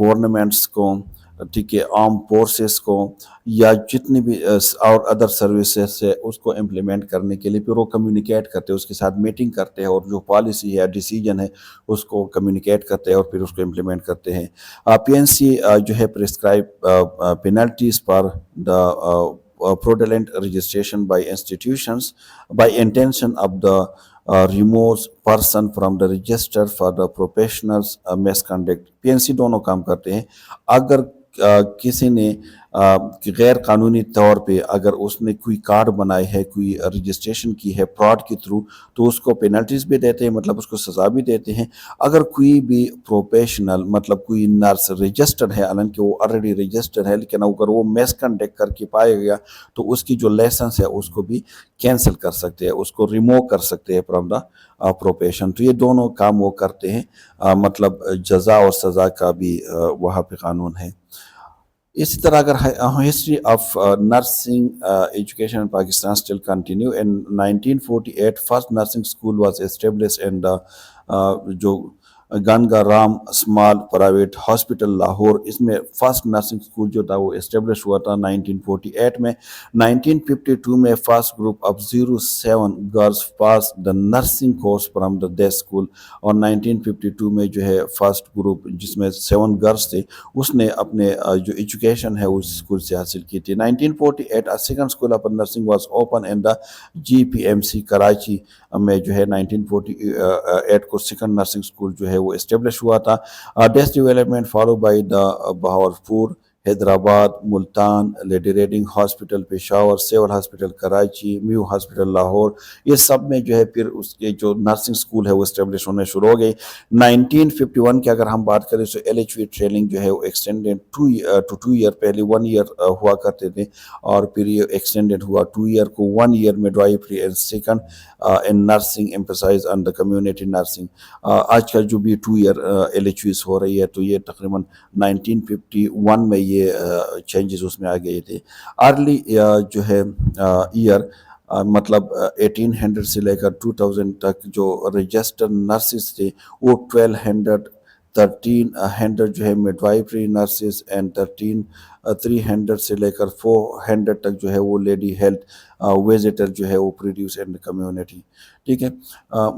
Speaker 1: گورنمنٹس کو، ٹھیک ہے، آرم فورسز کو، یا جتنی بھی اور ادر سروسز ہے اس کو امپلیمنٹ کرنے کے لیے پھر وہ کمیونیکیٹ کرتے ہیں، اس کے ساتھ میٹنگ کرتے ہیں اور جو پالیسی ہے ڈیسیجن ہے اس کو کمیونیکیٹ کرتے ہیں اور پھر اس کو امپلیمنٹ کرتے ہیں۔ پی این سی جو ہے prescribe penalties per the fraudulent registration by institutions by intention of the removes person from the register for the professionals misconduct۔ P N C دونوں کام کرتے ہیں۔ اگر کسی نے غیر قانونی طور پہ اگر اس نے کوئی کارڈ بنائے ہے، کوئی رجسٹریشن کی ہے فراڈ کے تھرو، تو اس کو پینلٹیز بھی دیتے ہیں، مطلب اس کو سزا بھی دیتے ہیں۔ اگر کوئی بھی پروفیشنل مطلب کوئی نرس رجسٹرڈ ہے، حالانکہ وہ آلریڈی رجسٹرڈ ہے، لیکن اگر وہ مس کنڈکٹ کر کے پایا گیا تو اس کی جو لائسنس ہے اس کو بھی کینسل کر سکتے ہیں، اس کو ریموو کر سکتے ہیں فرام دا پروفیشن۔ تو یہ دونوں کام وہ کرتے ہیں، مطلب جزا اور سزا کا بھی وہاں پہ قانون ہے۔ اسی طرح اگر history of nursing education in Pakistan still continue. In 1948 first nursing school was established in the جو Ganga Ram small private hospital Lahore, اس میں فرسٹ نرسنگ اسکول جو تھا وہ اسٹیبلش ہوا تھا 1948 میں۔ 1952 میں first group of 07 girls pass the nursing course from the they school, اور 1952 میں جو ہے فرسٹ گروپ جس میں 7 گرلز تھے اس نے اپنے جو ایجوکیشن ہے اس اسکول سے حاصل کی تھی۔ 1948 second school of nursing was open in the J P M C Karachi میں جو ہے 1948 کو سیکنڈ نرسنگ اسکول جو ہے وہ اسٹیبلش ہوا تھا۔ These development follow by the Bahawalpur, Hyderabad, Multan, Lady Reading hospital Peshawar, civil hospital Karachi, Mayo hospital Lahore, یہ سب میں جو ہے پھر اس کے جو نرسنگ اسکول ہے وہ اسٹیبلش ہونے شروع ہو گئی۔ 1951 کی اگر ہم بات کریں تو ایل ایچ وی ٹریننگ جو ہے وہ ایکسٹینڈیڈ ٹو ایئر، پہلے 1 ایئر ہوا کرتے تھے اور پھر یہ ایکسٹینڈیڈ ہوا 2 ایئر کو، 1 year midwifery and second in nursing emphasize on the community nursing. آج کل جو بھی 2 ایئر ایل ایچ ویز ہو رہی ہے تو یہ تقریباً 1951 میں یہ چینجز اس میں آ گئے تھے۔ ارلی جو ہے ایئر مطلب 1800 سے لے کر 2000 تک جو رجسٹر نرسز تھے وہ 1300 جو ہے midwifery نرسز اینڈ 300 سے لے کر 400 تک جو ہے وہ لیڈی ہیلتھ وزٹر جو ہے وہ پروڈیوس ان کمیونٹی، ٹھیک ہے۔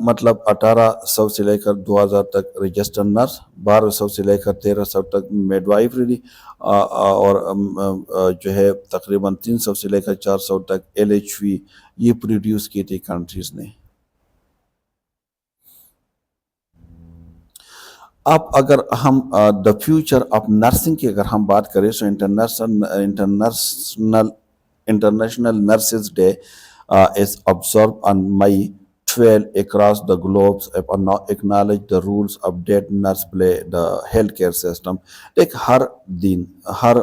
Speaker 1: مطلب 1800 سے لے کر 2000 تک رجسٹر نرس، 1200 سے لے کر 1300 تک midwifery، اور جو ہے تقریباً 300 سے لے کر 400 تک ایل ایچ وی یہ پروڈیوس کی تھی کنٹریز نے۔ اب اگر ہم دا فیوچر آف نرسنگ کی اگر ہم بات کریں تو international nurses day is observed on May 12 across the globe, acknowledge the rules of dead nurse play the healthcare system۔ ایک ہر دن ہر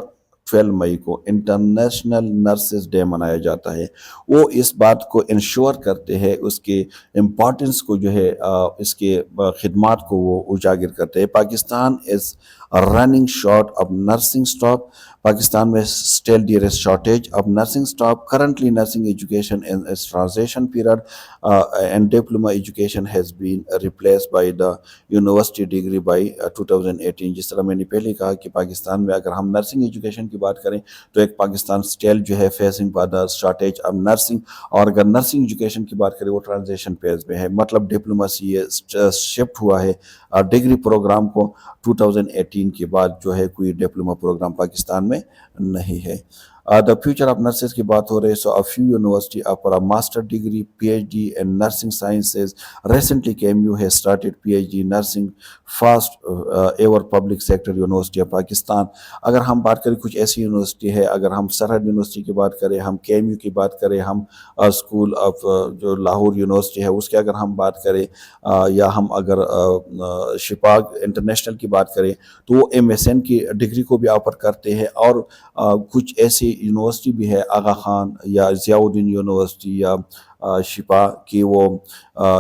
Speaker 1: 12 مئی کو انٹرنیشنل نرسز ڈے منایا جاتا ہے۔ وہ اس بات کو انشور کرتے ہیں، اس کے امپورٹنس کو جو ہے اس کے خدمات کو وہ اجاگر کرتے ہیں۔ Pakistan is running short of nursing staff, Pakistan میں still there is shortage of nursing staff. Currently nursing education in its transition period and diploma education has been replaced by the university degree by 2018۔ جس طرح میں نے پہلے کہا کہ پاکستان میں اگر ہم نرسنگ ایجوکیشن کی بات کریں تو ایک پاکستان still جو ہے facing by the shortage of nursing، اور اگر نرسنگ ایجوکیشن کی بات کریں وہ ٹرانزیشن فیز میں ہے، مطلب ڈپلوما سے یہ شفٹ ہوا ہے ڈگری پروگرام کو۔ 2018 کے بعد جو ہے کوئی ڈپلوما پروگرام پاکستان میں نہیں ہے۔ دا فیوچر آف نرسز کی بات ہو رہی ہے، سو a few university offer a master degree PhD in nursing sciences. Recently KMU has started PhD nursing first ever public sector university of Pakistan۔ اگر ہم بات کریں کچھ ایسی یونیورسٹی ہے، اگر ہم سرحد یونیورسٹی کی بات کریں، ہم KMU کی بات کریں، ہم اسکول آف جو لاہور یونیورسٹی ہے اس کی اگر ہم بات کریں، یا ہم اگر شپاگ انٹرنیشنل کی بات کریں تو وہ MSN کی ڈگری کو بھی آفر کرتے ہیں، اور کچھ ایسی یونیورسٹی بھی ہے آغا خان یا ضیاء الدین یونیورسٹی یا شفا کی وہ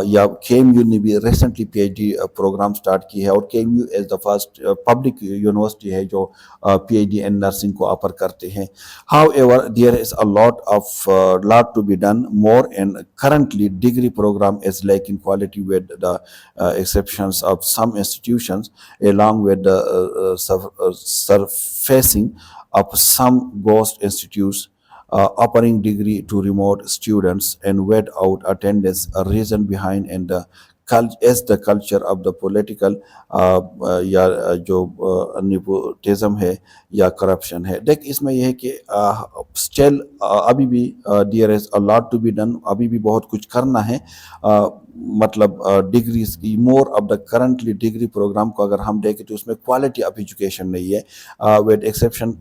Speaker 1: یا کے ایم یو نے بھی recently P H D program start کی ہے، اور K M U is the first public university ہے جو P H D in nursing کو آفر کرتے ہیں. However, there is a lot to be done more, and currently degree program is lacking quality with the exceptions of some institutions, along with the surfacing of some ghost institutes offering degree to remote students and without attendance. A reason behind and the is the culture of the political یا جو nepotism ہے یا corruption ہے. دیکھ اس میں یہ ہے کہ اسٹل ابھی بھی there is a lot to be done, ابھی بھی بہت کچھ کرنا ہے. مطلب ڈگریز کی more of the currently degree program کو اگر ہم دیکھیں تو اس میں کوالٹی آف ایجوکیشن نہیں ہے، with exception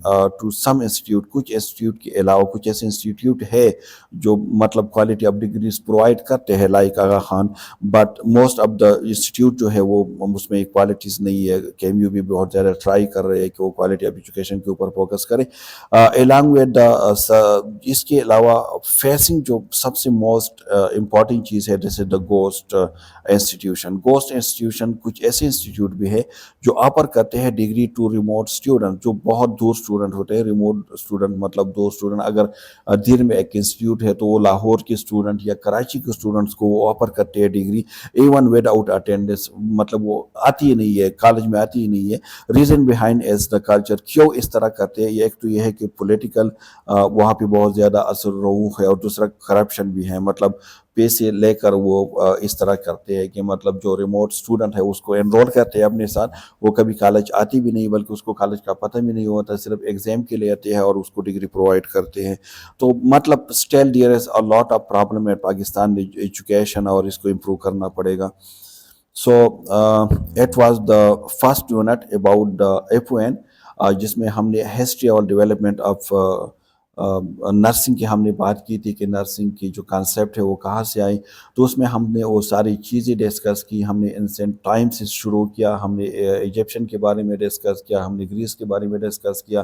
Speaker 1: to some institute. کچھ انسٹیٹیوٹ کے علاوہ کچھ ایسے انسٹیٹیوٹ ہے جو مطلب کوالٹی آف ڈگریز پرووائڈ کرتے ہیں like Aga Khan, but most of the institute جو ہے وہ اس میں کوالٹیز نہیں ہے. کے ایم یو بھی بہت زیادہ ٹرائی کر رہے ہیں کہ وہ کوالٹی آف ایجوکیشن کے اوپر فوکس کرے. along with اس کے علاوہ فیسنگ جو سب سے موسٹ امپورٹنٹ چیز ہے جیسے دا گوسٹ انسٹیٹیوشن کچھ ایسے انسٹیٹیوٹ بھی ہے جو آفر کرتے ہیں ڈگری ٹو ریموٹ اسٹوڈنٹ، جو بہت دور اسٹوڈنٹ ہوتے ہیں. ریموٹ اسٹوڈنٹ مطلب دو اسٹوڈنٹ اگر دیر میں ایک انسٹیٹیوٹ ہے تو وہ لاہور کے اسٹوڈنٹ یا کراچی کے اسٹوڈنٹس کو وہ آفر کرتے ہیں degree even with out attendance, مطلب وہ آتی ہی نہیں ہے کالج میں، آتی ہی نہیں ہے. Reason behind is the culture. کیوں اس طرح کرتے ہیں؟ یہ ایک تو یہ ہے کہ پولیٹیکل وہاں پہ بہت زیادہ اثر رسوخ ہے، اور دوسرا کرپشن بھی ہے. مطلب پیسے لے کر وہ اس طرح کرتے ہیں کہ مطلب جو ریموٹ اسٹوڈنٹ ہے اس کو انرول کرتے ہیں اپنے ساتھ، وہ کبھی کالج آتی بھی نہیں بلکہ اس کو کالج کا پتہ بھی نہیں ہوتا، صرف ایگزام کے لیے آتے ہیں اور اس کو ڈگری پرووائڈ کرتے ہیں. تو مطلب still there is a lot of problem ہے پاکستان میں ایجوکیشن، اور اس کو امپروو کرنا پڑے گا. So it was the first unit about the FON جس میں ہم نے ہسٹری اور ڈیولپمنٹ آف نرسنگ کی ہم نے بات کی تھی کہ نرسنگ کی جو کانسیپٹ ہے وہ کہاں سے آئی. تو اس میں ہم نے وہ ساری چیزیں ڈسکس کی. ہم نے اینسینٹ ٹائم سے شروع کیا، ہم نے ایجپشن کے بارے میں ڈسکس کیا، ہم نے گریس کے بارے میں ڈسکس کیا،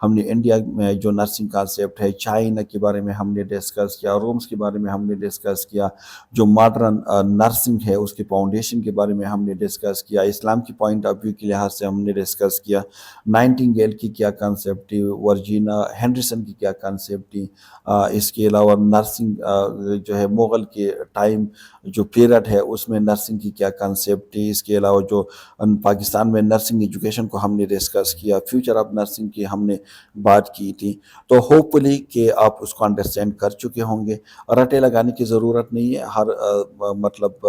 Speaker 1: ہم نے انڈیا میں جو نرسنگ کانسیپٹ ہے چائنا کے بارے میں ہم نے ڈسکس کیا، رومس کے بارے میں ہم نے ڈسکس کیا، جو ماڈرن نرسنگ ہے اس کے فاؤنڈیشن کے بارے میں ہم نے ڈسکس کیا، اسلام کی پوائنٹ آف ویو کے لحاظ سے ہم نے ڈسکس کیا، نائنٹنگیل کی کیا کانسیپٹ تھی، ورجینا ہینڈرسن کی کیا کانسیپٹ تھی. اس کے علاوہ نرسنگ جو ہے مغل کے ٹائم جو پیریڈ ہے اس میں نرسنگ کی کیا کانسیپٹ تھی. اس کے علاوہ جو پاکستان میں نرسنگ ایجوکیشن کو ہم نے ڈسکس کیا، فیوچر آف نرسنگ کی ہم نے بات کی تھی. تو ہوپ فلی کہ آپ اس کو انڈرسٹینڈ کر چکے ہوں گے. رٹے لگانے کی ضرورت نہیں ہے. ہر مطلب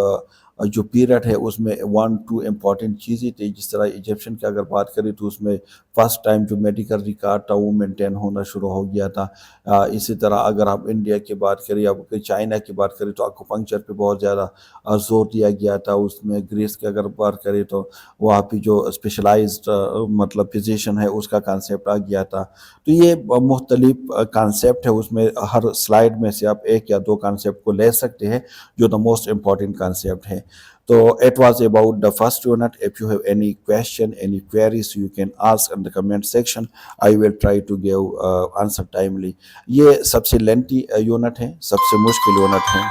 Speaker 1: جو پیریڈ ہے اس میں 1-2 امپورٹنٹ چیزیں تھیں. جس طرح ایجپشن کی اگر بات کریں تو اس میں فرسٹ ٹائم جو میڈیکل ریکارڈ تھا وہ مینٹین ہونا شروع ہو گیا تھا. اسی طرح اگر آپ انڈیا کی بات کریں یا چائنا کی بات کریں تو ایکوپنکچر پہ بہت زیادہ زور دیا گیا تھا. اس میں گریس کی اگر بات کریں تو وہاں پہ جو اسپیشلائزڈ مطلب فزیشین ہے اس کا کانسیپٹ آ گیا تھا. تو یہ مختلف کانسیپٹ ہے. اس میں ہر سلائیڈ میں سے آپ 1 یا 2 کانسیپٹ کو لے سکتے ہیں جو دا موسٹ امپورٹنٹ کانسیپٹ ہے. So it was about the first unit. If you have any question, any queries, you can ask in the comment section. I will try to give answer timely. یہ سب سے lengthy unit ہے، سب سے مشکل unit ہے.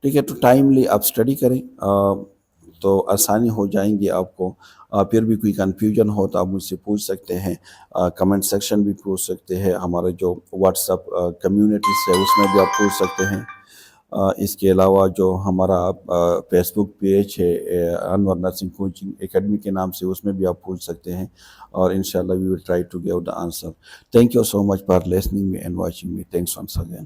Speaker 1: ٹھیک ہے، تو timely آپ اسٹڈی کریں تو آسانی ہو جائیں گی آپ کو. پھر بھی کوئی کنفیوژن ہو تو آپ مجھ سے پوچھ سکتے ہیں، کمنٹ سیکشن بھی پوچھ سکتے ہیں، ہمارے جو واٹس ایپ کمیونٹیز ہے اس میں بھی آپ پوچھ سکتے ہیں. اس کے علاوہ جو ہمارا فیس بک پیج ہے انور نرسنگ کوچنگ اکیڈمی کے نام سے، اس میں بھی آپ پوچھ سکتے ہیں، اور انشاءاللہ we will try to give the answer. Thank you so much for listening me and watching me. Thanks once again.